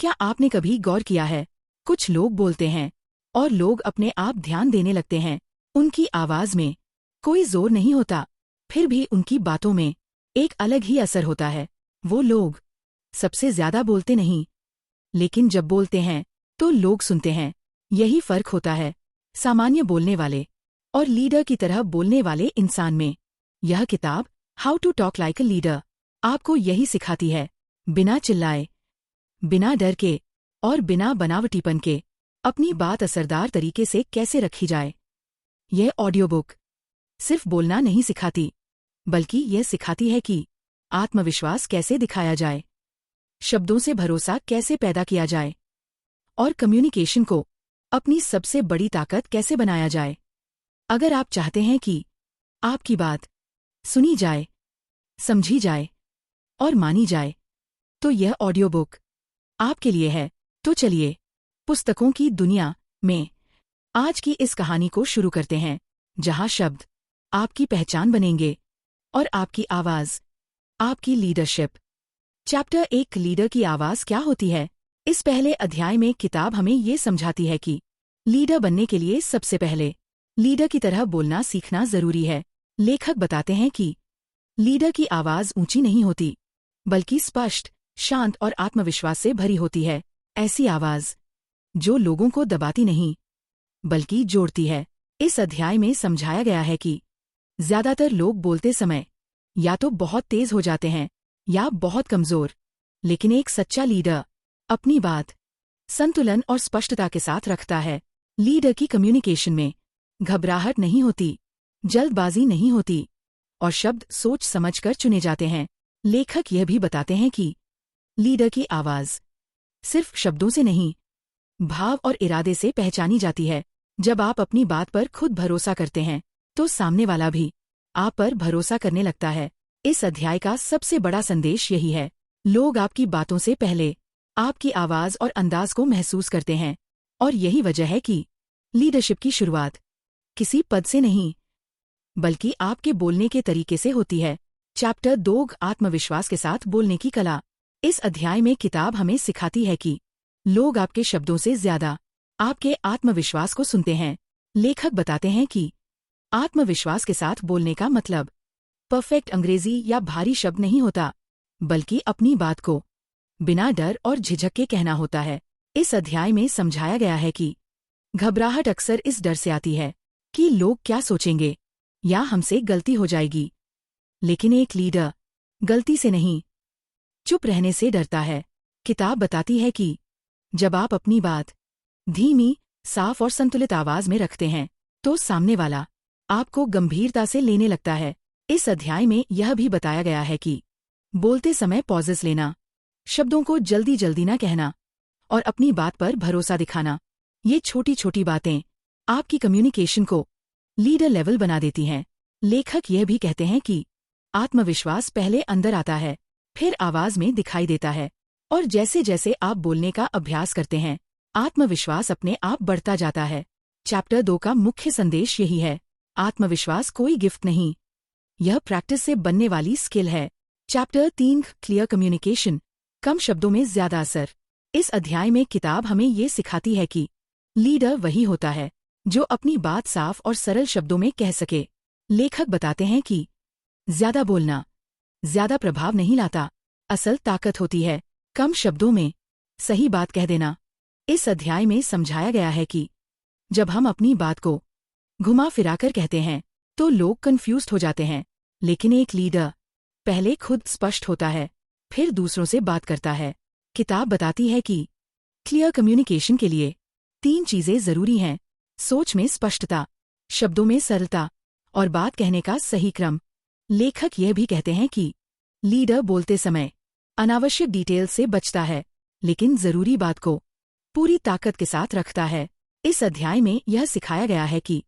क्या आपने कभी गौर किया है, कुछ लोग बोलते हैं और लोग अपने आप ध्यान देने लगते हैं। उनकी आवाज में कोई जोर नहीं होता, फिर भी उनकी बातों में एक अलग ही असर होता है। वो लोग सबसे ज्यादा बोलते नहीं, लेकिन जब बोलते हैं तो लोग सुनते हैं। यही फर्क होता है सामान्य बोलने वाले और लीडर की तरह बोलने वाले इंसान में। यह किताब how to talk like a leader आपको यही सिखाती है, बिना चिल्लाए, बिना डर के और बिना बनावटीपन के अपनी बात असरदार तरीके से कैसे रखी जाए। यह ऑडियो बुक सिर्फ बोलना नहीं सिखाती, बल्कि यह सिखाती है कि आत्मविश्वास कैसे दिखाया जाए, शब्दों से भरोसा कैसे पैदा किया जाए और कम्युनिकेशन को अपनी सबसे बड़ी ताकत कैसे बनाया जाए। अगर आप चाहते हैं कि आपकी बात सुनी जाए, समझी जाए और मानी जाए, तो यह ऑडियो बुक आपके लिए है। तो चलिए पुस्तकों की दुनिया में आज की इस कहानी को शुरू करते हैं, जहां शब्द आपकी पहचान बनेंगे और आपकी आवाज आपकी लीडरशिप। चैप्टर 1 लीडर की आवाज क्या होती है। इस पहले अध्याय में किताब हमें ये समझाती है कि लीडर बनने के लिए सबसे पहले लीडर की तरह बोलना सीखना जरूरी है। लेखक बताते हैं कि लीडर की आवाज ऊंची नहीं होती, बल्कि स्पष्ट, शांत और आत्मविश्वास से भरी होती है। ऐसी आवाज जो लोगों को दबाती नहीं, बल्कि जोड़ती है। इस अध्याय में समझाया गया है कि ज्यादातर लोग बोलते समय या तो बहुत तेज हो जाते हैं या बहुत कमजोर, लेकिन एक सच्चा लीडर अपनी बात संतुलन और स्पष्टता के साथ रखता है। लीडर की कम्युनिकेशन में घबराहट नहीं होती, जल्दबाजी नहीं होती और शब्द सोच समझकर चुने जाते हैं। लेखक यह भी बताते हैं कि लीडर की आवाज सिर्फ शब्दों से नहीं, भाव और इरादे से पहचानी जाती है। जब आप अपनी बात पर खुद भरोसा करते हैं, तो सामने वाला भी आप पर भरोसा करने लगता है। इस अध्याय का सबसे बड़ा संदेश यही है, लोग आपकी बातों से पहले आपकी आवाज और अंदाज को महसूस करते हैं। और यही वजह है कि लीडरशिप की शुरुआत किसी पद से नहीं, बल्कि आपके बोलने के तरीके से होती है। चैप्टर 2 आत्मविश्वास के साथ बोलने की कला। इस अध्याय में किताब हमें सिखाती है कि लोग आपके शब्दों से ज्यादा आपके आत्मविश्वास को सुनते हैं। लेखक बताते हैं कि आत्मविश्वास के साथ बोलने का मतलब परफेक्ट अंग्रेजी या भारी शब्द नहीं होता, बल्कि अपनी बात को बिना डर और झिझक के कहना होता है। इस अध्याय में समझाया गया है कि घबराहट अक्सर इस डर से आती है कि लोग क्या सोचेंगे या हमसे गलती हो जाएगी, लेकिन एक लीडर गलती से नहीं, चुप रहने से डरता है। किताब बताती है कि जब आप अपनी बात धीमी, साफ और संतुलित आवाज में रखते हैं, तो सामने वाला आपको गंभीरता से लेने लगता है। इस अध्याय में यह भी बताया गया है कि बोलते समय पॉजेस लेना, शब्दों को जल्दी जल्दी न कहना और अपनी बात पर भरोसा दिखाना, ये छोटी छोटी बातें आपकी कम्युनिकेशन को लीडर लेवल बना देती हैं। लेखक यह भी कहते हैं कि आत्मविश्वास पहले अंदर आता है, फिर आवाज में दिखाई देता है, और जैसे जैसे आप बोलने का अभ्यास करते हैं, आत्मविश्वास अपने आप बढ़ता जाता है। चैप्टर 2 का मुख्य संदेश यही है, आत्मविश्वास कोई गिफ्ट नहीं, यह प्रैक्टिस से बनने वाली स्किल है। चैप्टर 3 क्लियर कम्युनिकेशन, कम शब्दों में ज्यादा असर। इस अध्याय में किताब हमें ये सिखाती है कि लीडर वही होता है जो अपनी बात साफ और सरल शब्दों में कह सके। लेखक बताते हैं कि ज्यादा बोलना ज्यादा प्रभाव नहीं लाता, असल ताकत होती है कम शब्दों में सही बात कह देना। इस अध्याय में समझाया गया है कि जब हम अपनी बात को घुमा फिराकर कहते हैं, तो लोग कंफ्यूज्ड हो जाते हैं, लेकिन एक लीडर पहले खुद स्पष्ट होता है, फिर दूसरों से बात करता है। किताब बताती है कि क्लियर कम्युनिकेशन के लिए 3 चीजें जरूरी हैं, सोच में स्पष्टता, शब्दों में सरलता और बात कहने का सही क्रम। लेखक यह भी कहते हैं कि लीडर बोलते समय अनावश्यक डिटेल से बचता है, लेकिन जरूरी बात को पूरी ताकत के साथ रखता है। इस अध्याय में यह सिखाया गया है कि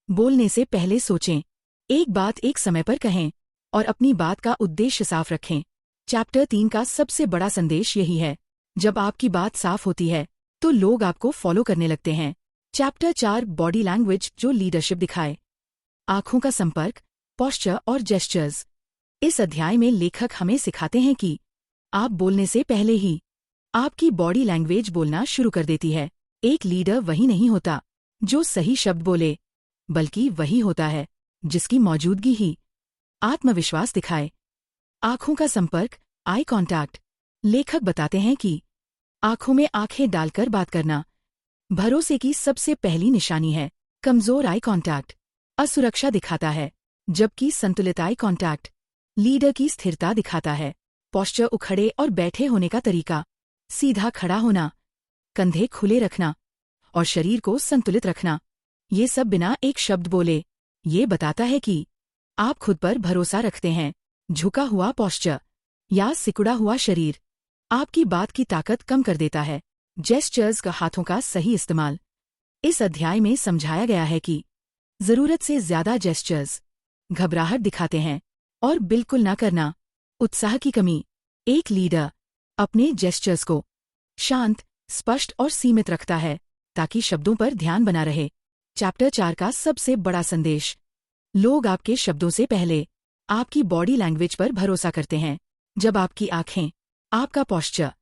बोलने से पहले सोचें, एक बात एक समय पर कहें और अपनी बात का उद्देश्य साफ रखें। चैप्टर 3 का सबसे बड़ा संदेश यही है, जब आपकी बात साफ होती है, तो लोग आपको फॉलो करने लगते हैं। चैप्टर 4 बॉडी लैंग्वेज जो लीडरशिप दिखाए, आंखों का संपर्क, पोस्चर और जेस्चर्स। इस अध्याय में लेखक हमें सिखाते हैं कि आप बोलने से पहले ही आपकी बॉडी लैंग्वेज बोलना शुरू कर देती है। एक लीडर वही नहीं होता जो सही शब्द बोले, बल्कि वही होता है जिसकी मौजूदगी ही आत्मविश्वास दिखाए। आंखों का संपर्क, आई कॉन्टैक्ट। लेखक बताते हैं कि आंखों में आंखें डालकर बात करना भरोसे की सबसे पहली निशानी है। कमजोर आई कॉन्टैक्ट असुरक्षा दिखाता है, जबकि संतुलित आई कॉन्टैक्ट लीडर की स्थिरता दिखाता है। पोस्चर, उखड़े और बैठे होने का तरीका, सीधा खड़ा होना, कंधे खुले रखना और शरीर को संतुलित रखना, ये सब बिना एक शब्द बोले ये बताता है कि आप खुद पर भरोसा रखते हैं। झुका हुआ पोस्चर या सिकुड़ा हुआ शरीर आपकी बात की ताकत कम कर देता है। जेस्चर्स का, हाथों का सही इस्तेमाल। इस अध्याय में समझाया गया है कि जरूरत से ज्यादा जेस्चर्स घबराहट दिखाते हैं और बिल्कुल ना करना उत्साह की कमी। एक लीडर अपने जेस्चर्स को शांत, स्पष्ट और सीमित रखता है ताकि शब्दों पर ध्यान बना रहे। चैप्टर 4 का सबसे बड़ा संदेश। लोग आपके शब्दों से पहले आपकी बॉडी लैंग्वेज पर भरोसा करते हैं। जब आपकी आंखें, आपका पोस्चर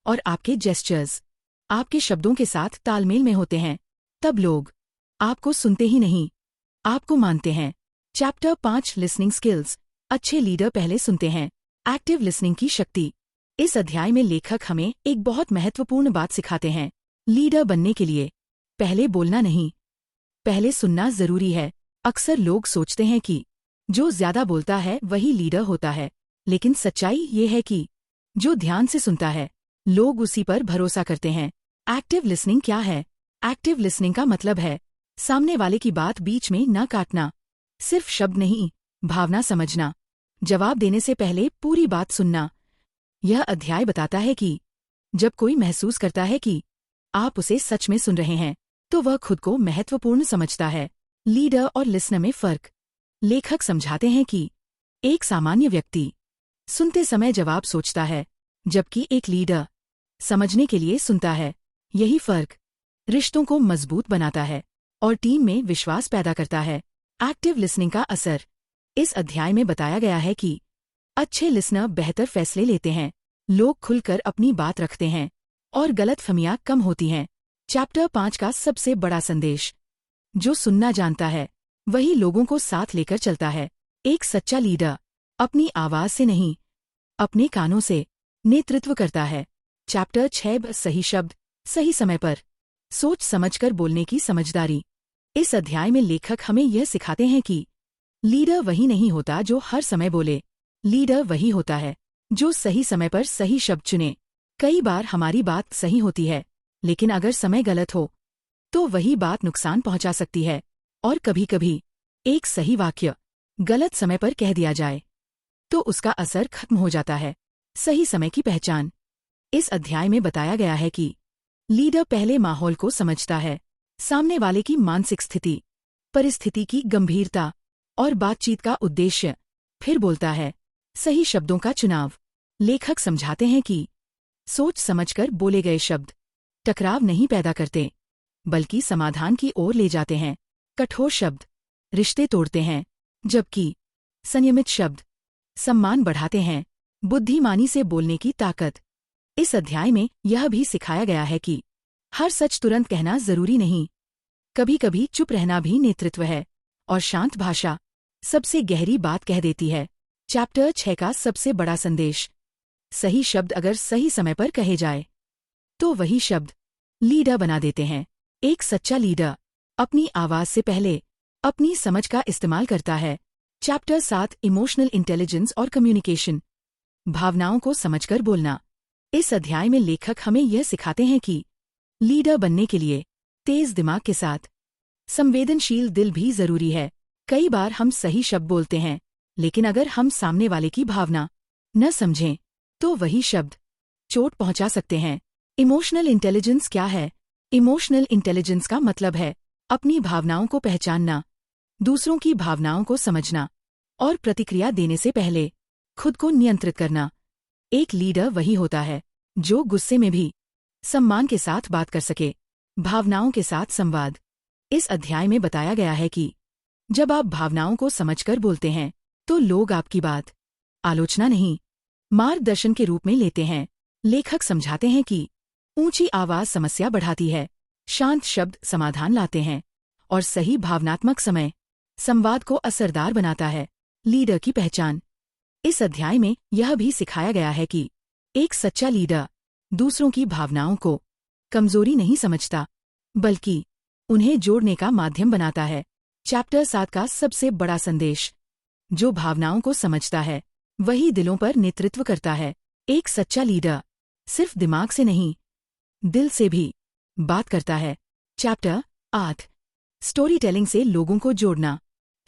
और आपके जेस्चर्स आपके शब्दों के साथ तालमेल में होते हैं, तब लोग आपको सुनते ही नहीं, आपको मानते हैं। Chapter 5 listening skills. अच्छे लीडर पहले सुनते हैं। एक्टिव लिसनिंग की शक्ति। इस अध्याय में लेखक हमें एक बहुत महत्वपूर्ण बात सिखाते हैं। लीडर बनने के लिए पहले बोलना नहीं, पहले सुनना जरूरी है। अक्सर लोग सोचते हैं कि जो ज्यादा बोलता है वही लीडर होता है, लेकिन सच्चाई ये है कि जो ध्यान से सुनता है लोग उसी पर भरोसा करते हैं। एक्टिव लिसनिंग क्या है? एक्टिव लिसनिंग का मतलब है सामने वाले की बात बीच में न काटना, सिर्फ शब्द नहीं, भावना समझना, जवाब देने से पहले पूरी बात सुनना। यह अध्याय बताता है कि जब कोई महसूस करता है कि आप उसे सच में सुन रहे हैं, तो वह खुद को महत्वपूर्ण समझता है। लीडर और लिसनर में फर्क। लेखक समझाते हैं कि एक सामान्य व्यक्ति सुनते समय जवाब सोचता है, जबकि एक लीडर समझने के लिए सुनता है। यही फर्क रिश्तों को मजबूत बनाता है और टीम में विश्वास पैदा करता है। एक्टिव लिसनिंग का असर। इस अध्याय में बताया गया है कि अच्छे लिसनर बेहतर फैसले लेते हैं, लोग खुलकर अपनी बात रखते हैं और गलतफहमियां कम होती हैं। चैप्टर 5 का सबसे बड़ा संदेश। जो सुनना जानता है वही लोगों को साथ लेकर चलता है। एक सच्चा लीडर अपनी आवाज से नहीं, अपने कानों से नेतृत्व करता है। चैप्टर 6 सही शब्द, सही समय पर सोच समझकर बोलने की समझदारी। इस अध्याय में लेखक हमें यह सिखाते हैं कि लीडर वही नहीं होता जो हर समय बोले, लीडर वही होता है जो सही समय पर सही शब्द चुने। कई बार हमारी बात सही होती है, लेकिन अगर समय गलत हो तो वही बात नुकसान पहुंचा सकती है। और कभी-कभी एक सही वाक्य गलत समय पर कह दिया जाए तो उसका असर खत्म हो जाता है। सही समय की पहचान। इस अध्याय में बताया गया है कि लीडर पहले माहौल को समझता है, सामने वाले की मानसिक स्थिति, परिस्थिति की गंभीरता और बातचीत का उद्देश्य, फिर बोलता है। सही शब्दों का चुनाव। लेखक समझाते हैं कि सोच समझकर बोले गए शब्द टकराव नहीं पैदा करते, बल्कि समाधान की ओर ले जाते हैं। कठोर शब्द रिश्ते तोड़ते हैं, जबकि संयमित शब्द सम्मान बढ़ाते हैं। बुद्धिमानी से बोलने की ताकत। इस अध्याय में यह भी सिखाया गया है कि हर सच तुरंत कहना जरूरी नहीं, कभी-कभी चुप रहना भी नेतृत्व है और शांत भाषा सबसे गहरी बात कह देती है। चैप्टर 6 का सबसे बड़ा संदेश। सही शब्द अगर सही समय पर कहे जाए तो वही शब्द लीडर बना देते हैं। एक सच्चा लीडर अपनी आवाज से पहले अपनी समझ का इस्तेमाल करता है। चैप्टर 7 इमोशनल इंटेलिजेंस और कम्युनिकेशन। भावनाओं को समझकर बोलना। इस अध्याय में लेखक हमें यह सिखाते हैं कि लीडर बनने के लिए तेज दिमाग के साथ संवेदनशील दिल भी जरूरी है। कई बार हम सही शब्द बोलते हैं, लेकिन अगर हम सामने वाले की भावना न समझें तो वही शब्द चोट पहुंचा सकते हैं। इमोशनल इंटेलिजेंस क्या है? इमोशनल इंटेलिजेंस का मतलब है अपनी भावनाओं को पहचानना, दूसरों की भावनाओं को समझना और प्रतिक्रिया देने से पहले खुद को नियंत्रित करना। एक लीडर वही होता है जो गुस्से में भी सम्मान के साथ बात कर सके। भावनाओं के साथ संवाद। इस अध्याय में बताया गया है कि जब आप भावनाओं को समझकर बोलते हैं तो लोग आपकी बात आलोचना नहीं, मार्गदर्शन के रूप में लेते हैं। लेखक समझाते हैं कि ऊंची आवाज समस्या बढ़ाती है, शांत शब्द समाधान लाते हैं और सही भावनात्मक समय संवाद को असरदार बनाता है। लीडर की पहचान। इस अध्याय में यह भी सिखाया गया है कि एक सच्चा लीडर दूसरों की भावनाओं को कमजोरी नहीं समझता, बल्कि उन्हें जोड़ने का माध्यम बनाता है। चैप्टर 7 का सबसे बड़ा संदेश। जो भावनाओं को समझता है वही दिलों पर नेतृत्व करता है। एक सच्चा लीडर सिर्फ दिमाग से नहीं, दिल से भी बात करता है। चैप्टर 8 स्टोरी टेलिंग से लोगों को जोड़ना।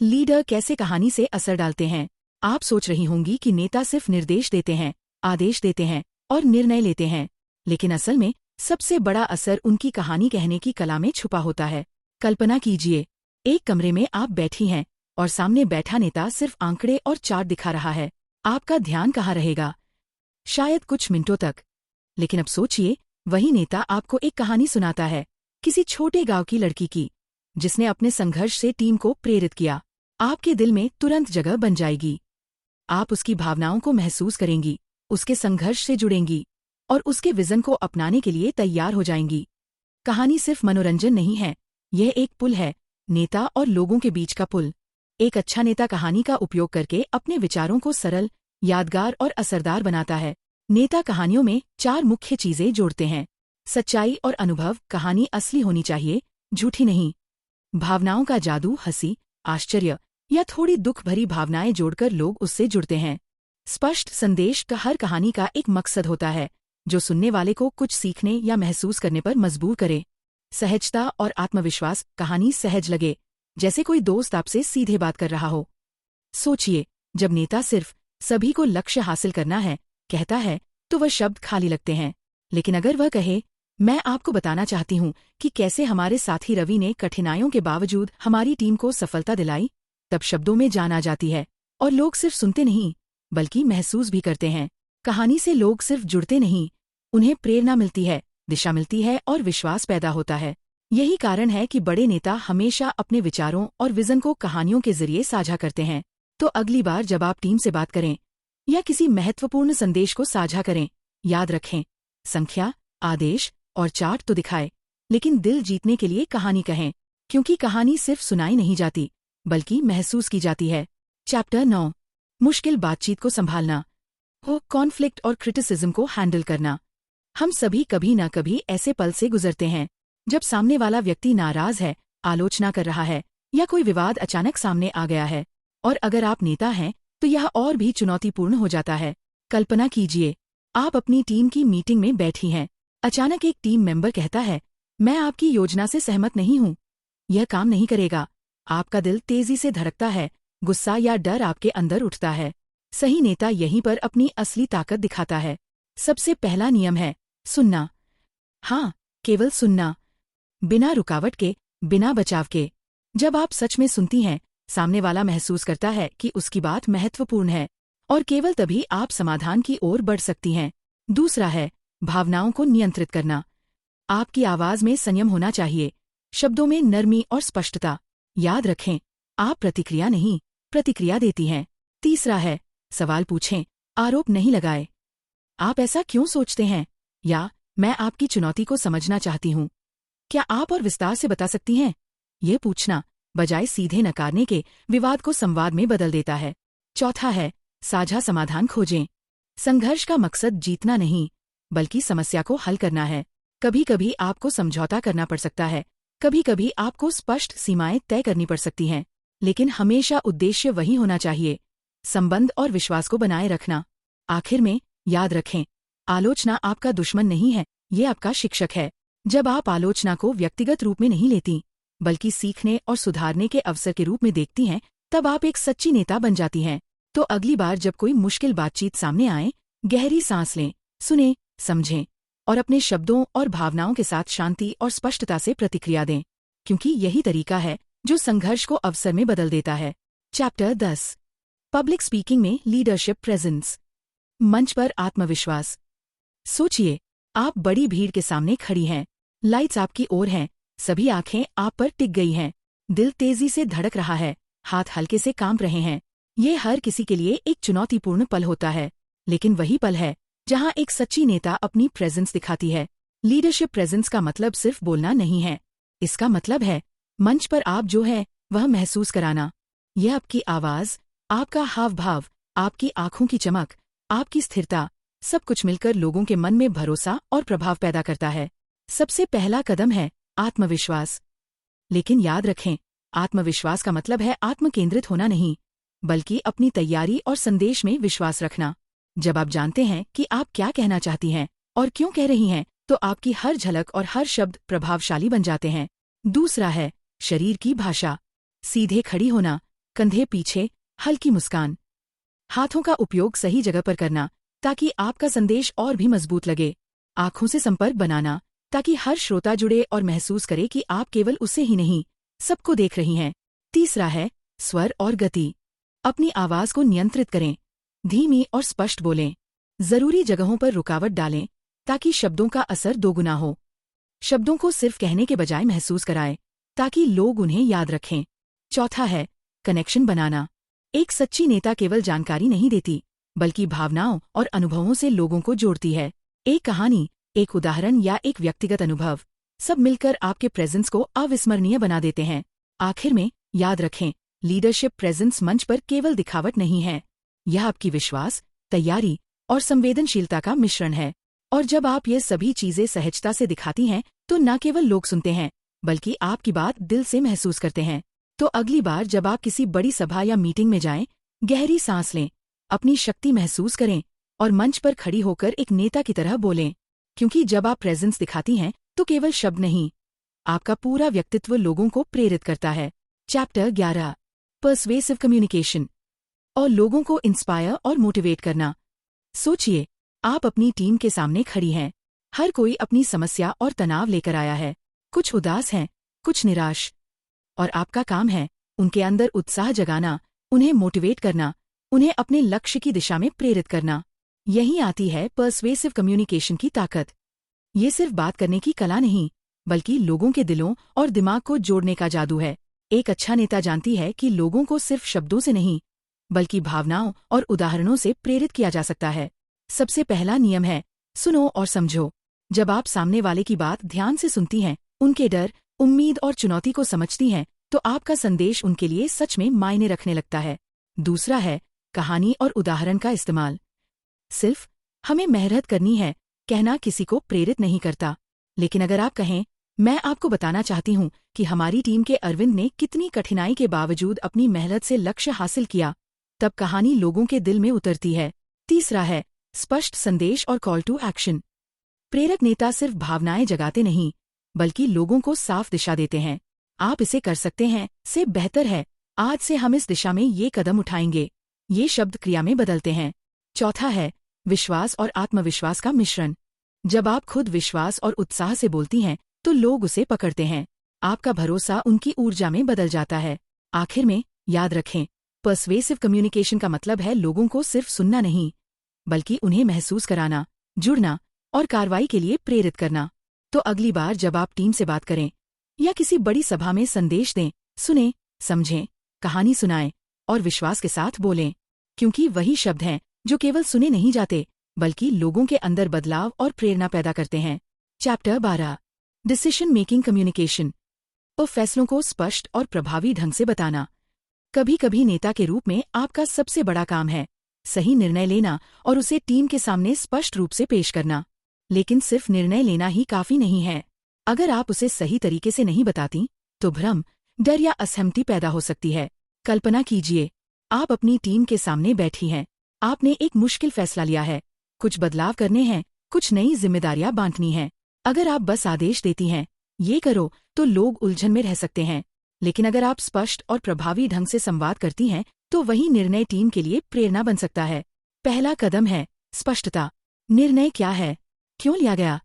लीडर कैसे कहानी से असर डालते हैं। आप सोच रही होंगी कि नेता सिर्फ निर्देश देते हैं, आदेश देते हैं और निर्णय लेते हैं, लेकिन असल में सबसे बड़ा असर उनकी कहानी कहने की कला में छुपा होता है। कल्पना कीजिए, एक कमरे में आप बैठी हैं और सामने बैठा नेता सिर्फ आंकड़े और चार्ट दिखा रहा है। आपका ध्यान कहाँ रहेगा? शायद कुछ मिनटों तक। लेकिन अब सोचिए, वही नेता आपको एक कहानी सुनाता है, किसी छोटे गांव की लड़की की, जिसने अपने संघर्ष से टीम को प्रेरित किया। आपके दिल में तुरंत जगह बन जाएगी। आप उसकी भावनाओं को महसूस करेंगी, उसके संघर्ष से जुड़ेंगी और उसके विजन को अपनाने के लिए तैयार हो जाएंगी। कहानी सिर्फ मनोरंजन नहीं है, यह एक पुल है, नेता और लोगों के बीच का पुल। एक अच्छा नेता कहानी का उपयोग करके अपने विचारों को सरल, यादगार और असरदार बनाता है। नेता कहानियों में 4 मुख्य चीजें जोड़ते हैं। सच्चाई और अनुभव। कहानी असली होनी चाहिए, झूठी नहीं। भावनाओं का जादू। हंसी, आश्चर्य या थोड़ी दुख भरी भावनाएं जोड़कर लोग उससे जुड़ते हैं। स्पष्ट संदेश। का हर कहानी का एक मकसद होता है, जो सुनने वाले को कुछ सीखने या महसूस करने पर मजबूर करे। सहजता और आत्मविश्वास। कहानी सहज लगे, जैसे कोई दोस्त आपसे सीधे बात कर रहा हो। सोचिए, जब नेता सिर्फ सभी को लक्ष्य हासिल करना है कहता है, तो वह शब्द खाली लगते हैं। लेकिन अगर वह कहे, मैं आपको बताना चाहती हूँ कि कैसे हमारे साथी रवि ने कठिनाइयों के बावजूद हमारी टीम को सफलता दिलाई, तब शब्दों में जान आ जाती है और लोग सिर्फ सुनते नहीं, बल्कि महसूस भी करते हैं। कहानी से लोग सिर्फ जुड़ते नहीं, उन्हें प्रेरणा मिलती है, दिशा मिलती है और विश्वास पैदा होता है। यही कारण है कि बड़े नेता हमेशा अपने विचारों और विजन को कहानियों के जरिए साझा करते हैं। तो अगली बार जब आप टीम से बात करें या किसी महत्वपूर्ण संदेश को साझा करें, याद रखें, संख्या, आदेश और चार्ट तो दिखाए, लेकिन दिल जीतने के लिए कहानी कहें, क्योंकि कहानी सिर्फ सुनाई नहीं जाती, बल्कि महसूस की जाती है। चैप्टर 9 मुश्किल बातचीत को संभालना। कॉन्फ्लिक्ट और क्रिटिसिज्म को हैंडल करना। हम सभी कभी न कभी ऐसे पल से गुजरते हैं जब सामने वाला व्यक्ति नाराज है, आलोचना कर रहा है या कोई विवाद अचानक सामने आ गया है। और अगर आप नेता हैं तो यह और भी चुनौतीपूर्ण हो जाता है। कल्पना कीजिए, आप अपनी टीम की मीटिंग में बैठी हैं। अचानक एक टीम मेंबर कहता है, मैं आपकी योजना से सहमत नहीं हूँ, यह काम नहीं करेगा। आपका दिल तेजी से धड़कता है, गुस्सा या डर आपके अंदर उठता है। सही नेता यहीं पर अपनी असली ताकत दिखाता है। सबसे पहला नियम है सुनना। हाँ, केवल सुनना, बिना रुकावट के, बिना बचाव के। जब आप सच में सुनती हैं, सामने वाला महसूस करता है कि उसकी बात महत्वपूर्ण है और केवल तभी आप समाधान की ओर बढ़ सकती हैं। दूसरा है भावनाओं को नियंत्रित करना। आपकी आवाज में संयम होना चाहिए, शब्दों में नरमी और स्पष्टता। याद रखें, आप प्रतिक्रिया नहीं, प्रतिक्रिया देती हैं। तीसरा है सवाल पूछें, आरोप नहीं लगाए। आप ऐसा क्यों सोचते हैं? या मैं आपकी चुनौती को समझना चाहती हूँ, क्या आप और विस्तार से बता सकती हैं? ये पूछना, बजाय सीधे नकारने के, विवाद को संवाद में बदल देता है। चौथा है साझा समाधान खोजें। संघर्ष का मकसद जीतना नहीं, बल्कि समस्या को हल करना है। कभी कभी आपको समझौता करना पड़ सकता है, कभी कभी आपको स्पष्ट सीमाएं तय करनी पड़ सकती हैं, लेकिन हमेशा उद्देश्य वही होना चाहिए, संबंध और विश्वास को बनाए रखना। आखिर में याद रखें, आलोचना आपका दुश्मन नहीं है, ये आपका शिक्षक है। जब आप आलोचना को व्यक्तिगत रूप में नहीं लेती, बल्कि सीखने और सुधारने के अवसर के रूप में देखती हैं, तब आप एक सच्ची नेता बन जाती हैं। तो अगली बार जब कोई मुश्किल बातचीत सामने आए, गहरी सांस लें, सुनें, समझें और अपने शब्दों और भावनाओं के साथ शांति और स्पष्टता से प्रतिक्रिया दें, क्योंकि यही तरीका है जो संघर्ष को अवसर में बदल देता है। चैप्टर 10 पब्लिक स्पीकिंग में लीडरशिप प्रेजेंस। मंच पर आत्मविश्वास। सोचिए, आप बड़ी भीड़ के सामने खड़ी हैं, लाइट्स आपकी ओर हैं, सभी आंखें आप पर टिक गई हैं, दिल तेजी से धड़क रहा है, हाथ हल्के से कांप रहे हैं। ये हर किसी के लिए एक चुनौतीपूर्ण पल होता है, लेकिन वही पल है जहां एक सच्ची नेता अपनी प्रेजेंस दिखाती है। लीडरशिप प्रेजेंस का मतलब सिर्फ बोलना नहीं है। इसका मतलब है मंच पर आप जो है वह महसूस कराना। यह आपकी आवाज, आपका हाव भाव, आपकी आंखों की चमक, आपकी स्थिरता, सब कुछ मिलकर लोगों के मन में भरोसा और प्रभाव पैदा करता है। सबसे पहला कदम है आत्मविश्वास। लेकिन याद रखें, आत्मविश्वास का मतलब है आत्म केंद्रित होना नहीं, बल्कि अपनी तैयारी और संदेश में विश्वास रखना। जब आप जानते हैं कि आप क्या कहना चाहती हैं और क्यों कह रही हैं, तो आपकी हर झलक और हर शब्द प्रभावशाली बन जाते हैं। दूसरा है शरीर की भाषा। सीधे खड़ी होना, कंधे पीछे, हल्की मुस्कान, हाथों का उपयोग सही जगह पर करना ताकि आपका संदेश और भी मजबूत लगे। आंखों से संपर्क बनाना ताकि हर श्रोता जुड़े और महसूस करे कि आप केवल उसे ही नहीं, सबको देख रही हैं। तीसरा है स्वर और गति। अपनी आवाज को नियंत्रित करें, धीमी और स्पष्ट बोलें। जरूरी जगहों पर रुकावट डालें ताकि शब्दों का असर दोगुना हो। शब्दों को सिर्फ कहने के बजाय महसूस कराएं ताकि लोग उन्हें याद रखें। चौथा है कनेक्शन बनाना। एक सच्ची नेता केवल जानकारी नहीं देती, बल्कि भावनाओं और अनुभवों से लोगों को जोड़ती है। एक कहानी, एक उदाहरण या एक व्यक्तिगत अनुभव, सब मिलकर आपके प्रेजेंस को अविस्मरणीय बना देते हैं। आखिर में याद रखें, लीडरशिप प्रेजेंस मंच पर केवल दिखावट नहीं है, यह आपकी विश्वास, तैयारी और संवेदनशीलता का मिश्रण है। और जब आप ये सभी चीजें सहजता से दिखाती हैं, तो न केवल लोग सुनते हैं, बल्कि आपकी बात दिल से महसूस करते हैं। तो अगली बार जब आप किसी बड़ी सभा या मीटिंग में जाएं, गहरी सांस लें, अपनी शक्ति महसूस करें और मंच पर खड़ी होकर एक नेता की तरह बोलें। क्योंकि जब आप प्रेजेंस दिखाती हैं, तो केवल शब्द नहीं, आपका पूरा व्यक्तित्व लोगों को प्रेरित करता है। चैप्टर 11, पर्सवेसिव कम्युनिकेशन और लोगों को इंस्पायर और मोटिवेट करना। सोचिए, आप अपनी टीम के सामने खड़ी हैं। हर कोई अपनी समस्या और तनाव लेकर आया है। कुछ उदास हैं, कुछ निराश, और आपका काम है उनके अंदर उत्साह जगाना, उन्हें मोटिवेट करना, उन्हें अपने लक्ष्य की दिशा में प्रेरित करना। यही आती है पर्सवेसिव कम्युनिकेशन की ताकत। ये सिर्फ बात करने की कला नहीं, बल्कि लोगों के दिलों और दिमाग को जोड़ने का जादू है। एक अच्छा नेता जानती है कि लोगों को सिर्फ शब्दों से नहीं, बल्कि भावनाओं और उदाहरणों से प्रेरित किया जा सकता है। सबसे पहला नियम है सुनो और समझो। जब आप सामने वाले की बात ध्यान से सुनती हैं, उनके डर, उम्मीद और चुनौती को समझती हैं, तो आपका संदेश उनके लिए सच में मायने रखने लगता है। दूसरा है कहानी और उदाहरण का इस्तेमाल। सिर्फ हमें मेहनत करनी है कहना किसी को प्रेरित नहीं करता, लेकिन अगर आप कहें, मैं आपको बताना चाहती हूँ कि हमारी टीम के अरविंद ने कितनी कठिनाई के बावजूद अपनी मेहनत से लक्ष्य हासिल किया, तब कहानी लोगों के दिल में उतरती है। तीसरा है स्पष्ट संदेश और कॉल टू एक्शन। प्रेरक नेता सिर्फ भावनाएं जगाते नहीं, बल्कि लोगों को साफ दिशा देते हैं। आप इसे कर सकते हैं से बेहतर है, आज से हम इस दिशा में ये कदम उठाएंगे। ये शब्द क्रिया में बदलते हैं। चौथा है विश्वास और आत्मविश्वास का मिश्रण। जब आप खुद विश्वास और उत्साह से बोलती हैं, तो लोग उसे पकड़ते हैं। आपका भरोसा उनकी ऊर्जा में बदल जाता है। आखिर में याद रखें, पर्सवेसिव कम्युनिकेशन का मतलब है लोगों को सिर्फ सुनना नहीं, बल्कि उन्हें महसूस कराना, जुड़ना और कार्रवाई के लिए प्रेरित करना। तो अगली बार जब आप टीम से बात करें या किसी बड़ी सभा में संदेश दें, सुनें, समझें, कहानी सुनाएं और विश्वास के साथ बोलें, क्योंकि वही शब्द हैं जो केवल सुने नहीं जाते, बल्कि लोगों के अंदर बदलाव और प्रेरणा पैदा करते हैं। चैप्टर 12, डिसीजन मेकिंग कम्युनिकेशन और फैसलों को स्पष्ट और प्रभावी ढंग से बताना। कभी कभी नेता के रूप में आपका सबसे बड़ा काम है सही निर्णय लेना और उसे टीम के सामने स्पष्ट रूप से पेश करना। लेकिन सिर्फ निर्णय लेना ही काफी नहीं है। अगर आप उसे सही तरीके से नहीं बताती, तो भ्रम, डर या असहमति पैदा हो सकती है। कल्पना कीजिए, आप अपनी टीम के सामने बैठी हैं। आपने एक मुश्किल फैसला लिया है, कुछ बदलाव करने हैं, कुछ नई जिम्मेदारियां बांटनी हैं। अगर आप बस आदेश देती हैं, ये करो, तो लोग उलझन में रह सकते हैं। लेकिन अगर आप स्पष्ट और प्रभावी ढंग से संवाद करती हैं, तो वही निर्णय टीम के लिए प्रेरणा बन सकता है। पहला कदम है स्पष्टता। निर्णय क्या है, क्यों लिया गया,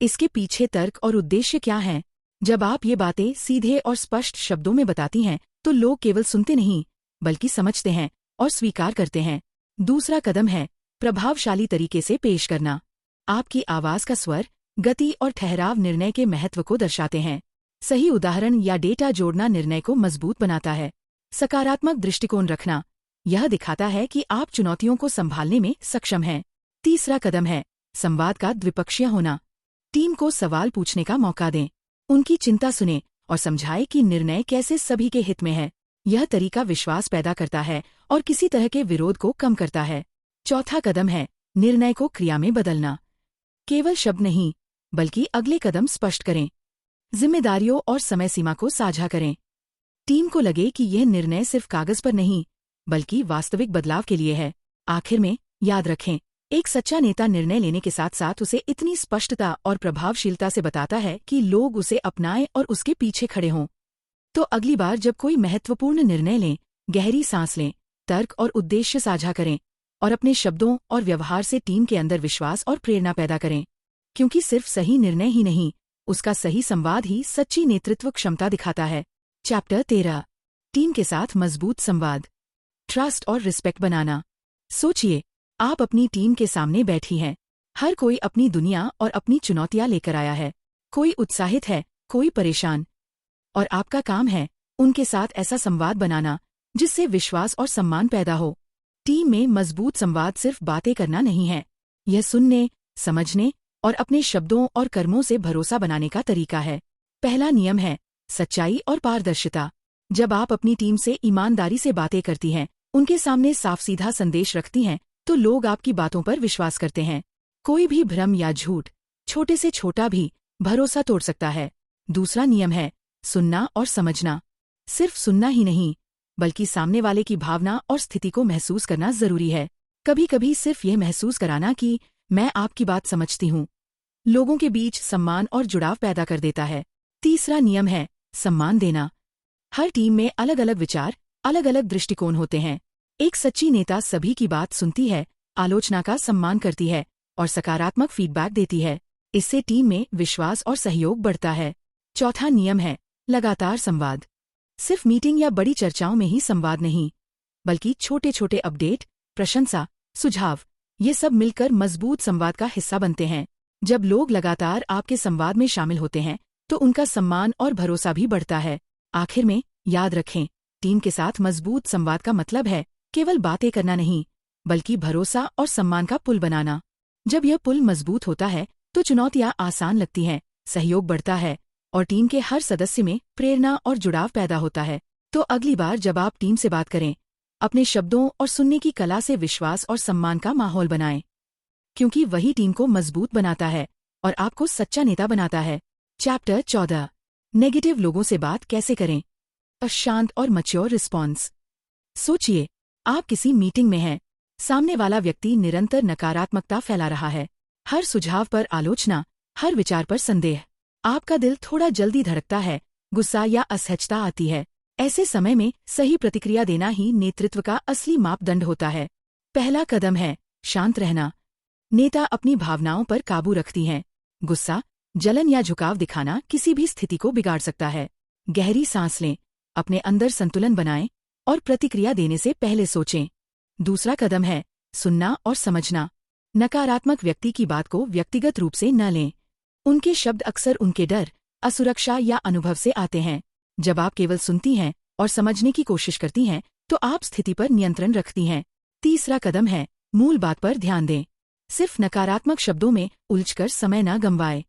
इसके पीछे तर्क और उद्देश्य क्या हैं। जब आप ये बातें सीधे और स्पष्ट शब्दों में बताती हैं, तो लोग केवल सुनते नहीं, बल्कि समझते हैं और स्वीकार करते हैं। दूसरा कदम है प्रभावशाली तरीके से पेश करना। आपकी आवाज का स्वर, गति और ठहराव निर्णय के महत्व को दर्शाते हैं। सही उदाहरण या डेटा जोड़ना निर्णय को मजबूत बनाता है। सकारात्मक दृष्टिकोण रखना, यह दिखाता है कि आप चुनौतियों को संभालने में सक्षम हैं। तीसरा कदम है संवाद का द्विपक्षीय होना। टीम को सवाल पूछने का मौका दें, उनकी चिंता सुनें और समझाएं कि निर्णय कैसे सभी के हित में है। यह तरीका विश्वास पैदा करता है और किसी तरह के विरोध को कम करता है। चौथा कदम है निर्णय को क्रिया में बदलना। केवल शब्द नहीं, बल्कि अगले कदम स्पष्ट करें। जिम्मेदारियों और समय सीमा को साझा करें। टीम को लगे कि यह निर्णय सिर्फ कागज पर नहीं, बल्कि वास्तविक बदलाव के लिए है। आखिर में याद रखें, एक सच्चा नेता निर्णय लेने के साथ साथ उसे इतनी स्पष्टता और प्रभावशीलता से बताता है कि लोग उसे अपनाएं और उसके पीछे खड़े हों। तो अगली बार जब कोई महत्वपूर्ण निर्णय लें, गहरी सांस लें, तर्क और उद्देश्य साझा करें और अपने शब्दों और व्यवहार से टीम के अंदर विश्वास और प्रेरणा पैदा करें। क्योंकि सिर्फ सही निर्णय ही नहीं, उसका सही संवाद ही सच्ची नेतृत्व क्षमता दिखाता है। चैप्टर 13, टीम के साथ मजबूत संवाद। ट्रस्ट और रिस्पेक्ट बनाना। सोचिए, आप अपनी टीम के सामने बैठी हैं। हर कोई अपनी दुनिया और अपनी चुनौतियां लेकर आया है। कोई उत्साहित है, कोई परेशान, और आपका काम है उनके साथ ऐसा संवाद बनाना जिससे विश्वास और सम्मान पैदा हो। टीम में मजबूत संवाद सिर्फ बातें करना नहीं है, यह सुनने, समझने और अपने शब्दों और कर्मों से भरोसा बनाने का तरीका है। पहला नियम है सच्चाई और पारदर्शिता। जब आप अपनी टीम से ईमानदारी से बातें करती हैं, उनके सामने साफ सीधा संदेश रखती हैं, तो लोग आपकी बातों पर विश्वास करते हैं। कोई भी भ्रम या झूठ, छोटे से छोटा भी, भरोसा तोड़ सकता है। दूसरा नियम है सुनना और समझना। सिर्फ सुनना ही नहीं, बल्कि सामने वाले की भावना और स्थिति को महसूस करना जरूरी है। कभी कभी सिर्फ यह महसूस कराना कि मैं आपकी बात समझती हूँ, लोगों के बीच सम्मान और जुड़ाव पैदा कर देता है। तीसरा नियम है सम्मान देना। हर टीम में अलग अलग विचार, अलग अलग दृष्टिकोण होते हैं। एक सच्ची नेता सभी की बात सुनती है, आलोचना का सम्मान करती है और सकारात्मक फीडबैक देती है। इससे टीम में विश्वास और सहयोग बढ़ता है। चौथा नियम है लगातार संवाद। सिर्फ मीटिंग या बड़ी चर्चाओं में ही संवाद नहीं, बल्कि छोटे छोटे अपडेट, प्रशंसा, सुझाव, ये सब मिलकर मजबूत संवाद का हिस्सा बनते हैं। जब लोग लगातार आपके संवाद में शामिल होते हैं, तो उनका सम्मान और भरोसा भी बढ़ता है। आखिर में याद रखें, टीम के साथ मजबूत संवाद का मतलब है केवल बातें करना नहीं, बल्कि भरोसा और सम्मान का पुल बनाना। जब यह पुल मजबूत होता है, तो चुनौतियां आसान लगती हैं, सहयोग बढ़ता है और टीम के हर सदस्य में प्रेरणा और जुड़ाव पैदा होता है। तो अगली बार जब आप टीम से बात करें, अपने शब्दों और सुनने की कला से विश्वास और सम्मान का माहौल बनाएं, क्योंकि वही टीम को मजबूत बनाता है और आपको सच्चा नेता बनाता है। चैप्टर 14, नेगेटिव लोगों से बात कैसे करें। अशांत और मैच्योर रिस्पॉन्स। सोचिए, आप किसी मीटिंग में हैं, सामने वाला व्यक्ति निरंतर नकारात्मकता फैला रहा है, हर सुझाव पर आलोचना, हर विचार पर संदेह। आपका दिल थोड़ा जल्दी धड़कता है, गुस्सा या असहजता आती है। ऐसे समय में सही प्रतिक्रिया देना ही नेतृत्व का असली मापदंड होता है। पहला कदम है शांत रहना। नेता अपनी भावनाओं पर काबू रखती हैं। गुस्सा, जलन या झुकाव दिखाना किसी भी स्थिति को बिगाड़ सकता है। गहरी सांस लें, अपने अंदर संतुलन बनाएं और प्रतिक्रिया देने से पहले सोचें। दूसरा कदम है सुनना और समझना। नकारात्मक व्यक्ति की बात को व्यक्तिगत रूप से न लें। उनके शब्द अक्सर उनके डर, असुरक्षा या अनुभव से आते हैं। जब आप केवल सुनती हैं और समझने की कोशिश करती हैं, तो आप स्थिति पर नियंत्रण रखती हैं। तीसरा कदम है मूल बात पर ध्यान दें। सिर्फ नकारात्मक शब्दों में उलझकर समय न गंवाएं।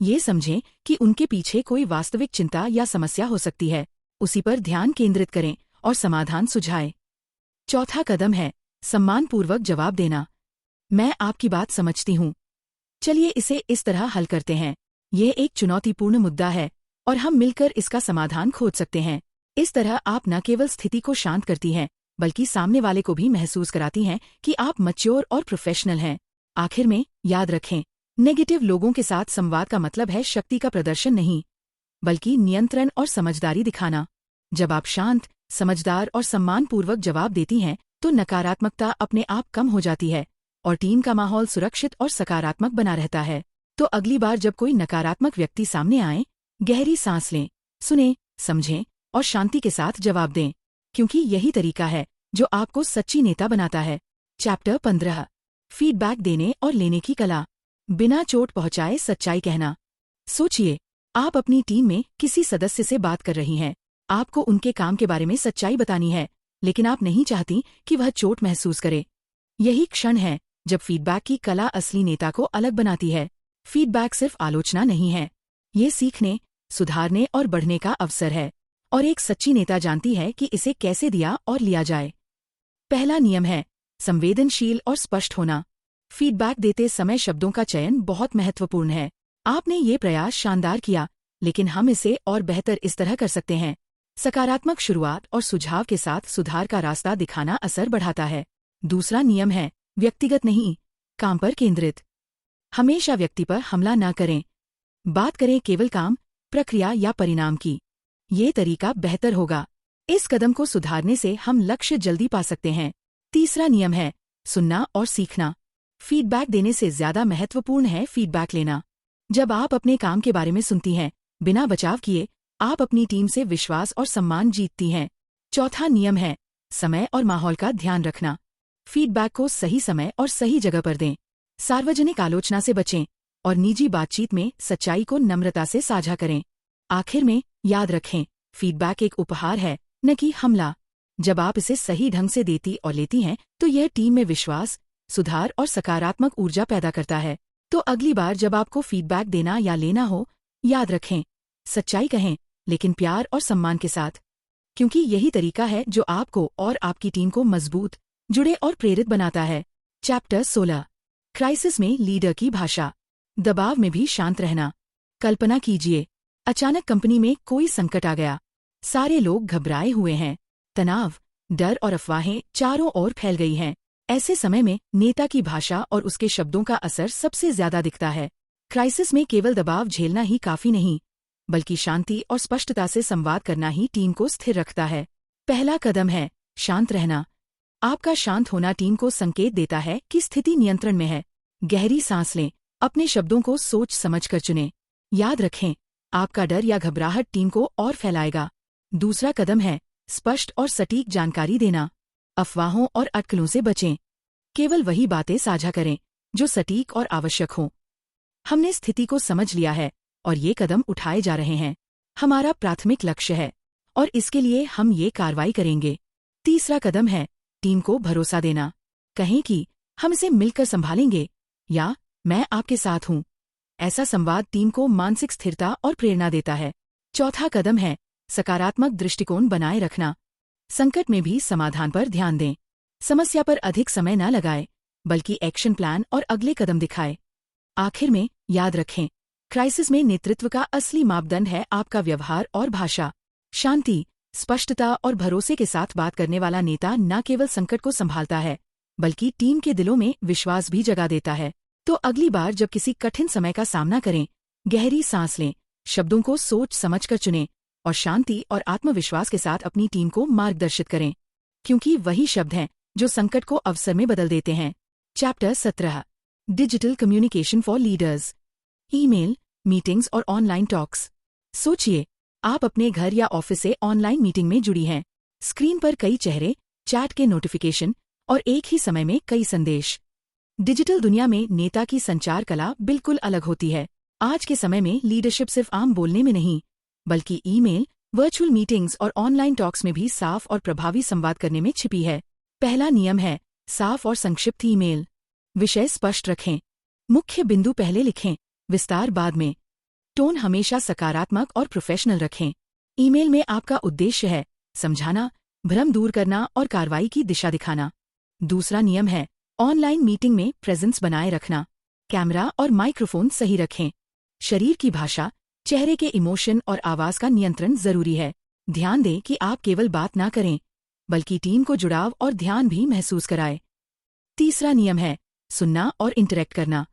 ये समझें कि उनके पीछे कोई वास्तविक चिंता या समस्या हो सकती है। उसी पर ध्यान केंद्रित करें और समाधान सुझाएं। चौथा कदम है सम्मानपूर्वक जवाब देना। मैं आपकी बात समझती हूँ, चलिए इसे इस तरह हल करते हैं। यह एक चुनौतीपूर्ण मुद्दा है और हम मिलकर इसका समाधान खोज सकते हैं। इस तरह आप न केवल स्थिति को शांत करती हैं, बल्कि सामने वाले को भी महसूस कराती हैं कि आप मैच्योर और प्रोफेशनल हैं। आखिर में याद रखें, नेगेटिव लोगों के साथ संवाद का मतलब है शक्ति का प्रदर्शन नहीं, बल्कि नियंत्रण और समझदारी दिखाना। जब आप शांत, समझदार और सम्मानपूर्वक जवाब देती हैं, तो नकारात्मकता अपने आप कम हो जाती है और टीम का माहौल सुरक्षित और सकारात्मक बना रहता है। तो अगली बार जब कोई नकारात्मक व्यक्ति सामने आए, गहरी सांस लें, सुनें, समझें और शांति के साथ जवाब दें, क्योंकि यही तरीका है जो आपको सच्ची नेता बनाता है। चैप्टर 15, फीडबैक देने और लेने की कला। बिना चोट पहुंचाए सच्चाई कहना। सोचिए, आप अपनी टीम में किसी सदस्य से बात कर रही हैं। आपको उनके काम के बारे में सच्चाई बतानी है, लेकिन आप नहीं चाहती कि वह चोट महसूस करे। यही क्षण है जब फीडबैक की कला असली नेता को अलग बनाती है। फीडबैक सिर्फ आलोचना नहीं है, ये सीखने, सुधारने और बढ़ने का अवसर है। और एक सच्ची नेता जानती है कि इसे कैसे दिया और लिया जाए। पहला नियम है संवेदनशील और स्पष्ट होना। फीडबैक देते समय शब्दों का चयन बहुत महत्वपूर्ण है। आपने ये प्रयास शानदार किया, लेकिन हम इसे और बेहतर इस तरह कर सकते हैं। सकारात्मक शुरुआत और सुझाव के साथ सुधार का रास्ता दिखाना असर बढ़ाता है। दूसरा नियम है व्यक्तिगत नहीं, काम पर केंद्रित। हमेशा व्यक्ति पर हमला न करें। बात करें केवल काम, प्रक्रिया या परिणाम की। ये तरीका बेहतर होगा। इस कदम को सुधारने से हम लक्ष्य जल्दी पा सकते हैं। तीसरा नियम है सुनना और सीखना। फीडबैक देने से ज्यादा महत्वपूर्ण है फीडबैक लेना। जब आप अपने काम के बारे में सुनती हैं, बिना बचाव किए, आप अपनी टीम से विश्वास और सम्मान जीतती हैं। चौथा नियम है समय और माहौल का ध्यान रखना। फीडबैक को सही समय और सही जगह पर दें। सार्वजनिक आलोचना से बचें और निजी बातचीत में सच्चाई को नम्रता से साझा करें। आखिर में याद रखें, फीडबैक एक उपहार है, न कि हमला। जब आप इसे सही ढंग से देती और लेती हैं, तो यह टीम में विश्वास, सुधार और सकारात्मक ऊर्जा पैदा करता है। तो अगली बार जब आपको फीडबैक देना या लेना हो, याद रखें, सच्चाई कहें, लेकिन प्यार और सम्मान के साथ। क्योंकि यही तरीका है जो आपको और आपकी टीम को मजबूत, जुड़े और प्रेरित बनाता है। चैप्टर 16। क्राइसिस में लीडर की भाषा। दबाव में भी शांत रहना। कल्पना कीजिए, अचानक कंपनी में कोई संकट आ गया। सारे लोग घबराए हुए हैं। तनाव, डर और अफवाहें चारों ओर फैल गई हैं। ऐसे समय में नेता की भाषा और उसके शब्दों का असर सबसे ज्यादा दिखता है। क्राइसिस में केवल दबाव झेलना ही काफी नहीं, बल्कि शांति और स्पष्टता से संवाद करना ही टीम को स्थिर रखता है। पहला कदम है शांत रहना। आपका शांत होना टीम को संकेत देता है कि स्थिति नियंत्रण में है। गहरी सांस लें, अपने शब्दों को सोच समझकर चुनें। याद रखें, आपका डर या घबराहट टीम को और फैलाएगा। दूसरा कदम है स्पष्ट और सटीक जानकारी देना। अफवाहों और अटकलों से बचें। केवल वही बातें साझा करें जो सटीक और आवश्यक हों। हमने स्थिति को समझ लिया है और ये कदम उठाए जा रहे हैं। हमारा प्राथमिक लक्ष्य है और इसके लिए हम ये कार्रवाई करेंगे। तीसरा कदम है टीम को भरोसा देना। कहें कि हम इसे मिलकर संभालेंगे या मैं आपके साथ हूं। ऐसा संवाद टीम को मानसिक स्थिरता और प्रेरणा देता है। चौथा कदम है सकारात्मक दृष्टिकोण बनाए रखना। संकट में भी समाधान पर ध्यान दें। समस्या पर अधिक समय न लगाए, बल्कि एक्शन प्लान और अगले कदम दिखाए। आखिर में याद रखें, क्राइसिस में नेतृत्व का असली मापदंड है आपका व्यवहार और भाषा। शांति, स्पष्टता और भरोसे के साथ बात करने वाला नेता न केवल संकट को संभालता है, बल्कि टीम के दिलों में विश्वास भी जगा देता है। तो अगली बार जब किसी कठिन समय का सामना करें, गहरी सांस लें, शब्दों को सोच समझकर चुनें और शांति और आत्मविश्वास के साथ अपनी टीम को मार्गदर्शित करें, क्योंकि वही शब्द हैं जो संकट को अवसर में बदल देते हैं। Chapter 17। Digital communication for leaders. Email, meetings और ऑनलाइन टॉक्स। सोचिए, आप अपने घर या ऑफिस से ऑनलाइन मीटिंग में जुड़ी हैं। स्क्रीन पर कई चेहरे, चैट के नोटिफिकेशन और एक ही समय में कई संदेश। डिजिटल दुनिया में नेता की संचार कला बिल्कुल अलग होती है। आज के समय में लीडरशिप सिर्फ आम बोलने में नहीं, बल्कि ईमेल, वर्चुअल मीटिंग्स और ऑनलाइन टॉक्स में भी साफ और प्रभावी संवाद करने में छिपी है। पहला नियम है साफ और संक्षिप्त ईमेल। विषय स्पष्ट रखें। मुख्य बिंदु पहले लिखें, विस्तार बाद में। टोन हमेशा सकारात्मक और प्रोफेशनल रखें। ईमेल में आपका उद्देश्य है समझाना, भ्रम दूर करना और कार्रवाई की दिशा दिखाना। दूसरा नियम है ऑनलाइन मीटिंग में प्रेजेंस बनाए रखना। कैमरा और माइक्रोफोन सही रखें। शरीर की भाषा, चेहरे के इमोशन और आवाज का नियंत्रण जरूरी है। ध्यान दें कि आप केवल बात ना करें, बल्कि टीम को जुड़ाव और ध्यान भी महसूस कराएं। तीसरा नियम है सुनना और इंटरेक्ट करना।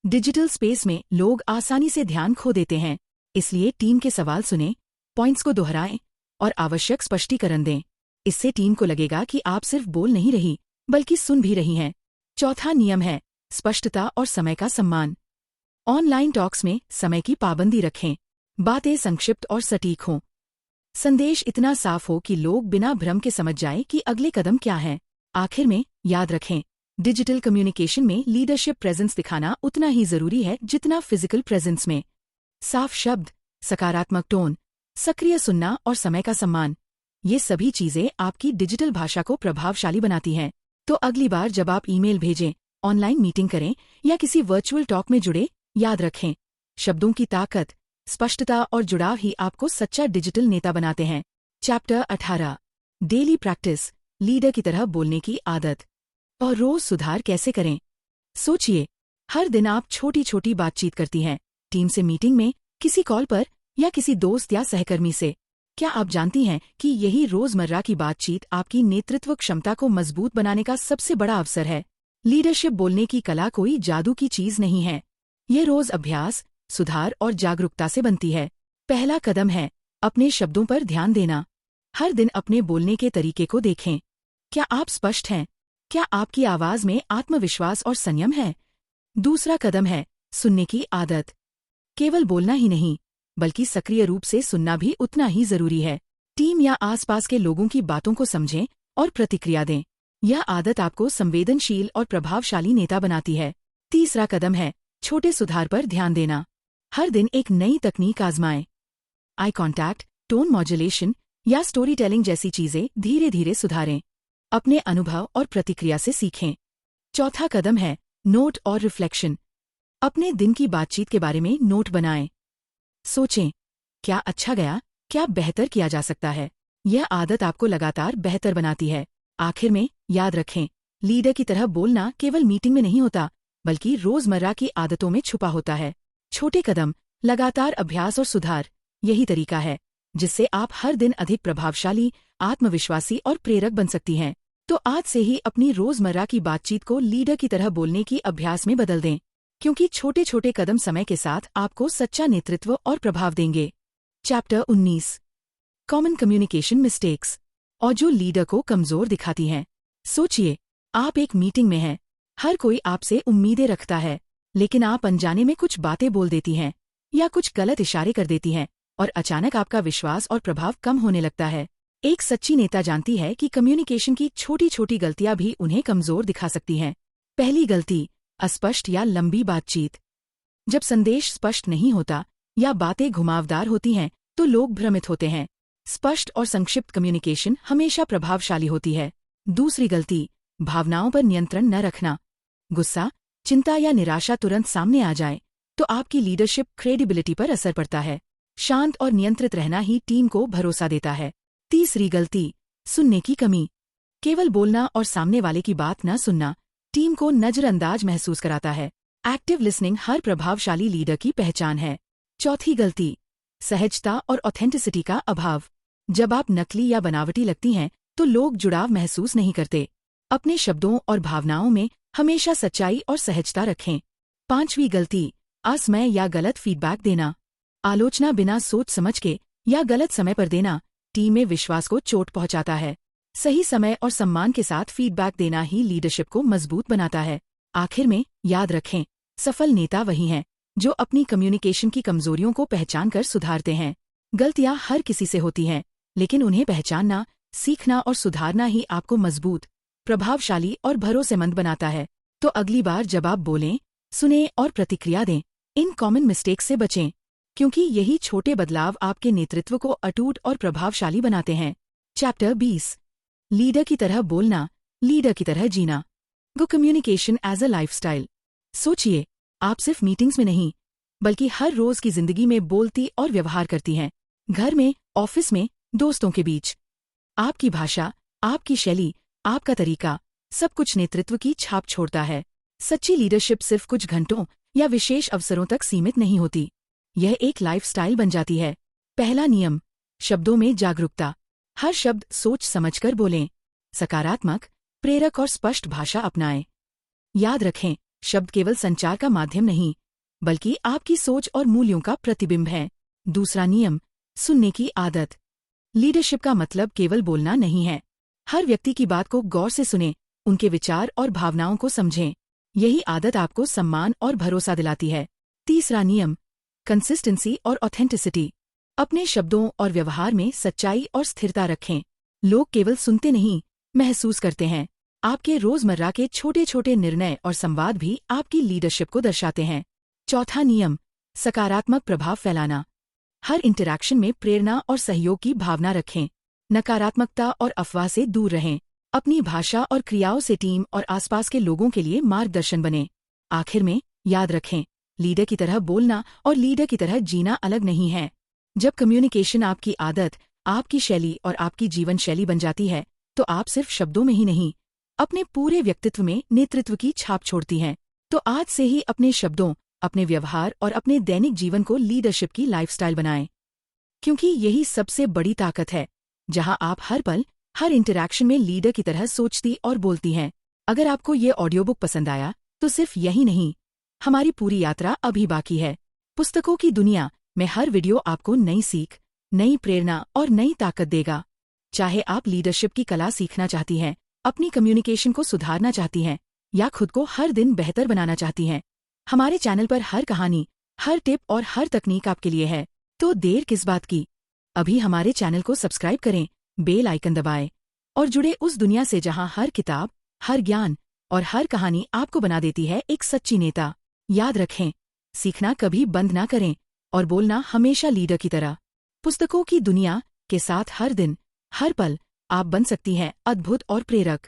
डिजिटल स्पेस में लोग आसानी से ध्यान खो देते हैं, इसलिए टीम के सवाल सुनें, पॉइंट्स को दोहराएं और आवश्यक स्पष्टीकरण दें। इससे टीम को लगेगा कि आप सिर्फ बोल नहीं रही, बल्कि सुन भी रही हैं। चौथा नियम है स्पष्टता और समय का सम्मान। ऑनलाइन टॉक्स में समय की पाबंदी रखें। बातें संक्षिप्त और सटीक हों। संदेश इतना साफ हो कि लोग बिना भ्रम के समझ जाएं कि अगले कदम क्या है। आखिर में याद रखें, डिजिटल कम्युनिकेशन में लीडरशिप प्रेजेंस दिखाना उतना ही जरूरी है जितना फिजिकल प्रेजेंस में। साफ शब्द, सकारात्मक टोन, सक्रिय सुनना और समय का सम्मान, ये सभी चीजें आपकी डिजिटल भाषा को प्रभावशाली बनाती हैं। तो अगली बार जब आप ईमेल भेजें, ऑनलाइन मीटिंग करें या किसी वर्चुअल टॉक में जुड़े, याद रखें, शब्दों की ताकत, स्पष्टता और जुड़ाव ही आपको सच्चा डिजिटल नेता बनाते हैं। चैप्टर 18 डेली प्रैक्टिस, लीडर की तरह बोलने की आदत और रोज सुधार कैसे करें। सोचिए, हर दिन आप छोटी छोटी बातचीत करती हैं, टीम से मीटिंग में, किसी कॉल पर या किसी दोस्त या सहकर्मी से। क्या आप जानती हैं कि यही रोजमर्रा की बातचीत आपकी नेतृत्व क्षमता को मजबूत बनाने का सबसे बड़ा अवसर है। लीडरशिप बोलने की कला कोई जादू की चीज नहीं है। ये रोज अभ्यास, सुधार और जागरूकता से बनती है। पहला कदम है अपने शब्दों पर ध्यान देना। हर दिन अपने बोलने के तरीके को देखें। क्या आप स्पष्ट हैं? क्या आपकी आवाज में आत्मविश्वास और संयम है? दूसरा कदम है सुनने की आदत। केवल बोलना ही नहीं, बल्कि सक्रिय रूप से सुनना भी उतना ही जरूरी है। टीम या आसपास के लोगों की बातों को समझें और प्रतिक्रिया दें। यह आदत आपको संवेदनशील और प्रभावशाली नेता बनाती है। तीसरा कदम है छोटे सुधार पर ध्यान देना। हर दिन एक नई तकनीक आजमाएं। आई कॉन्टैक्ट, टोन मॉड्यूलेशन या स्टोरी टेलिंग जैसी चीजें धीरे धीरे सुधारें। अपने अनुभव और प्रतिक्रिया से सीखें। चौथा कदम है नोट और रिफ्लेक्शन। अपने दिन की बातचीत के बारे में नोट बनाएं। सोचें, क्या अच्छा गया, क्या बेहतर किया जा सकता है। यह आदत आपको लगातार बेहतर बनाती है। आखिर में याद रखें, लीडर की तरह बोलना केवल मीटिंग में नहीं होता, बल्कि रोजमर्रा की आदतों में छुपा होता है। छोटे कदम, लगातार अभ्यास और सुधार, यही तरीका है जिससे आप हर दिन अधिक प्रभावशाली, आत्मविश्वासी और प्रेरक बन सकती हैं। तो आज से ही अपनी रोजमर्रा की बातचीत को लीडर की तरह बोलने की अभ्यास में बदल दें, क्योंकि छोटे छोटे कदम समय के साथ आपको सच्चा नेतृत्व और प्रभाव देंगे। चैप्टर 19 कॉमन कम्युनिकेशन मिस्टेक्स और जो लीडर को कमजोर दिखाती हैं। सोचिए, आप एक मीटिंग में हैं, हर कोई आपसे उम्मीदें रखता है, लेकिन आप अनजाने में कुछ बातें बोल देती हैं या कुछ गलत इशारे कर देती हैं और अचानक आपका विश्वास और प्रभाव कम होने लगता है। एक सच्ची नेता जानती है कि कम्युनिकेशन की छोटी छोटी गलतियां भी उन्हें कमजोर दिखा सकती हैं। पहली गलती, अस्पष्ट या लंबी बातचीत। जब संदेश स्पष्ट नहीं होता या बातें घुमावदार होती हैं, तो लोग भ्रमित होते हैं। स्पष्ट और संक्षिप्त कम्युनिकेशन हमेशा प्रभावशाली होती है। दूसरी गलती, भावनाओं पर नियंत्रण न रखना। गुस्सा, चिंता या निराशा तुरंत सामने आ जाए तो आपकी लीडरशिप क्रेडिबिलिटी पर असर पड़ता है। शांत और नियंत्रित रहना ही टीम को भरोसा देता है। तीसरी गलती, सुनने की कमी। केवल बोलना और सामने वाले की बात न सुनना टीम को नजरअंदाज महसूस कराता है। एक्टिव लिसनिंग हर प्रभावशाली लीडर की पहचान है। चौथी गलती, सहजता और ऑथेंटिसिटी का अभाव। जब आप नकली या बनावटी लगती हैं, तो लोग जुड़ाव महसूस नहीं करते। अपने शब्दों और भावनाओं में हमेशा सच्चाई और सहजता रखें। पांचवी गलती, असमय या गलत फीडबैक देना। आलोचना बिना सोच समझ के या गलत समय पर देना टीम में विश्वास को चोट पहुंचाता है। सही समय और सम्मान के साथ फीडबैक देना ही लीडरशिप को मजबूत बनाता है। आखिर में याद रखें, सफल नेता वही हैं जो अपनी कम्युनिकेशन की कमजोरियों को पहचान कर सुधारते हैं। गलतियां हर किसी से होती हैं, लेकिन उन्हें पहचानना, सीखना और सुधारना ही आपको मजबूत, प्रभावशाली और भरोसेमंद बनाता है। तो अगली बार जब आप बोलें, सुनें और प्रतिक्रिया दें, इन कॉमन मिस्टेक्स से बचें, क्योंकि यही छोटे बदलाव आपके नेतृत्व को अटूट और प्रभावशाली बनाते हैं। चैप्टर 20 लीडर की तरह बोलना, लीडर की तरह जीना। गो कम्युनिकेशन एज अ लाइफस्टाइल। सोचिए, आप सिर्फ मीटिंग्स में नहीं, बल्कि हर रोज की जिंदगी में बोलती और व्यवहार करती हैं। घर में, ऑफिस में, दोस्तों के बीच। आपकी भाषा, आपकी शैली, आपका तरीका, सब कुछ नेतृत्व की छाप छोड़ता है। सच्ची लीडरशिप सिर्फ कुछ घंटों या विशेष अवसरों तक सीमित नहीं होती, यह एक लाइफस्टाइल बन जाती है। पहला नियम, शब्दों में जागरूकता। हर शब्द सोच समझकर बोलें। सकारात्मक, प्रेरक और स्पष्ट भाषा अपनाएं। याद रखें, शब्द केवल संचार का माध्यम नहीं, बल्कि आपकी सोच और मूल्यों का प्रतिबिंब है। दूसरा नियम, सुनने की आदत। लीडरशिप का मतलब केवल बोलना नहीं है। हर व्यक्ति की बात को गौर से सुनें, उनके विचार और भावनाओं को समझें। यही आदत आपको सम्मान और भरोसा दिलाती है। तीसरा नियम, कंसिस्टेंसी और ऑथेंटिसिटी। अपने शब्दों और व्यवहार में सच्चाई और स्थिरता रखें। लोग केवल सुनते नहीं, महसूस करते हैं। आपके रोजमर्रा के छोटे छोटे निर्णय और संवाद भी आपकी लीडरशिप को दर्शाते हैं। चौथा नियम, सकारात्मक प्रभाव फैलाना। हर इंटरैक्शन में प्रेरणा और सहयोग की भावना रखें। नकारात्मकता और अफवाह से दूर रहें। अपनी भाषा और क्रियाओं से टीम और आसपास के लोगों के लिए मार्गदर्शन बने। आखिर में याद रखें, लीडर की तरह बोलना और लीडर की तरह जीना अलग नहीं है। जब कम्युनिकेशन आपकी आदत, आपकी शैली और आपकी जीवन शैली बन जाती है, तो आप सिर्फ शब्दों में ही नहीं, अपने पूरे व्यक्तित्व में नेतृत्व की छाप छोड़ती हैं। तो आज से ही अपने शब्दों, अपने व्यवहार और अपने दैनिक जीवन को लीडरशिप की लाइफस्टाइल बनाएं, क्योंकि यही सबसे बड़ी ताकत है, जहां आप हर पल, हर इंटरैक्शन में लीडर की तरह सोचती और बोलती हैं। अगर आपको ये ऑडियो बुक पसंद आया, तो सिर्फ यही नहीं, हमारी पूरी यात्रा अभी बाकी है। पुस्तकों की दुनिया में हर वीडियो आपको नई सीख, नई प्रेरणा और नई ताकत देगा। चाहे आप लीडरशिप की कला सीखना चाहती हैं, अपनी कम्युनिकेशन को सुधारना चाहती हैं, या खुद को हर दिन बेहतर बनाना चाहती हैं, हमारे चैनल पर हर कहानी, हर टिप और हर तकनीक आपके लिए है। तो देर किस बात की? अभी हमारे चैनल को सब्सक्राइब करें, बेल आइकन दबाएं और जुड़े उस दुनिया से जहां हर किताब, हर ज्ञान और हर कहानी आपको बना देती है एक सच्ची नेता। याद रखें, सीखना कभी बंद ना करें और बोलना हमेशा लीडर की तरह। पुस्तकों की दुनिया के साथ हर दिन, हर पल आप बन सकती हैं अद्भुत और प्रेरक।